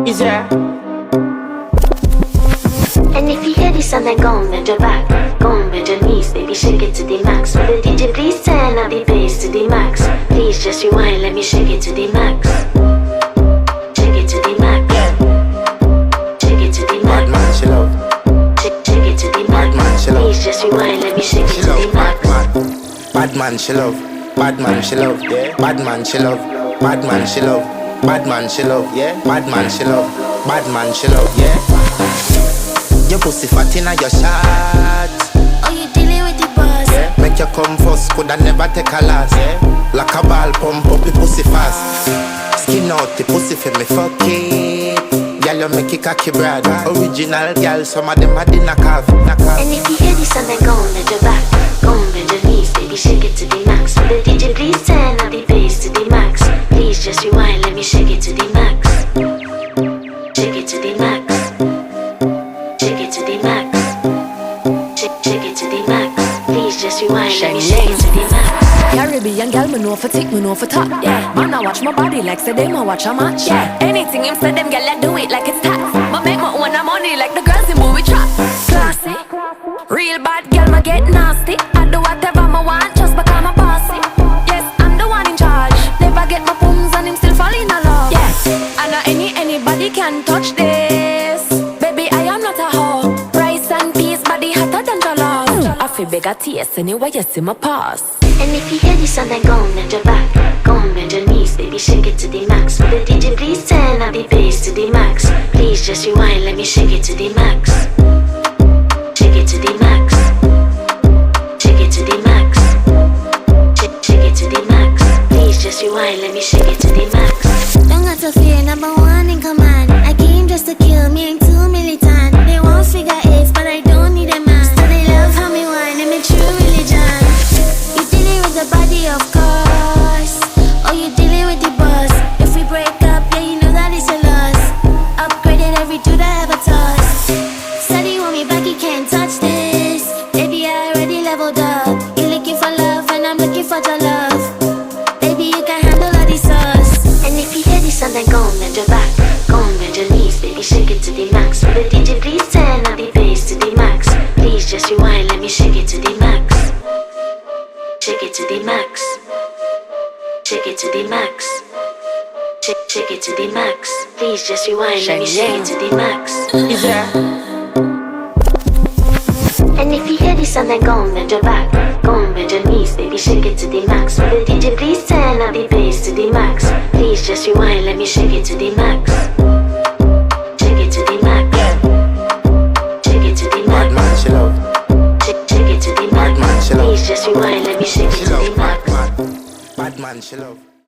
Is there? And if you hear this sound, then go on, bend your back. Go on, bend your knees, baby, shake it to the max. Will the DJ please turn up the bass to the max? Please just rewind, let me shake it to the max. Shake it to the max. Shake it to the max. Bad man, she love. Shake it to the max. Bad man, she love. Please just rewind, let me shake it to the max. Bad man, she love. Bad man, she love. Bad man, she love. Bad man, she love. Bad man, she love. Yeah. Bad man, she love. Bad man, she love. Yeah. Your pussy fat inna your shot. Oh, you dealing with the boss? Yeah. Make you come first, coulda never take a last. Yeah. Like a ball, pump up the pussy fast. Skin out the pussy for me, fuck it. Girl, you make it cocky brad. Original girl, some of them a the knock off. And if you hear this sound, then go on, bend your back. Go on, bend your knees, baby, shake it to the max. Will the DJ please turn up the bass to the max? Please just rewind, let me shake it to the max. Shake it to the max. Shake it to the max. Shake it to the max. Please just rewind, let me shake it to the max. Caribbean girl, me know for tick, me know for top. Yeah, man, I watch my body like say them I watch a match. Yeah, anything him say them girl, I do it like it's tax. But make my own money like the girls in movie trap. Classy, real bad girl, me get nasty. I do whatever I want just because I'm bossy. Yes, I'm the one in charge. Never get my pums and him still fall in love. Yeah, I know anybody can touch this. Baby, I am not a hoe. Rice and peas, body hotter than jollof. I feel big at taste anyway, you see my pass. And if you hear this sound, then go on, bend your back. Go on, bend your knees, baby, shake it to the max. Will the DJ please turn up the bass to the max? Please just rewind, let me shake it to the max. Shake it to the max. Shake it to the max. Shake it to the max. Please just rewind, let me shake it to the max. Don't got to fear, number one in command. I came just to kill me, ain't too militant. They won't figure eights, but I don't need a man. So they love how me whine, I'm a true religion. You dealing with the body, of course. Or you dealing with the boss. If we break up, yeah, you know that it's a loss. Upgraded every dude I ever touched. Said he want me back, he can't touch this. Baby, I already leveled up. You looking for love, and I'm looking for your love. Baby, you can handle all the sauce. And if you hear this sound, then go on, bend your back. Go on, bend your knees, baby, shake it to the max. Will the DJ please turn up the bass to the max? Please just rewind, let me shake it to the max. Shake it to the max. Shake it to the max. Shake it to the max. Please just rewind, let me shake it to the max. Is there? And if you hear this sound, then go on, bend your back. Go on, bend your knees, baby, shake it to the max. Will the DJ please turn up the bass to the max? Please just rewind, let me shake it to the max. Shake it to the max. Shake it to the Bad max. man, she love. Shake it to the Bad man, max. she love. Please just rewind, let me shake it She to love. the max. Bad man, she love.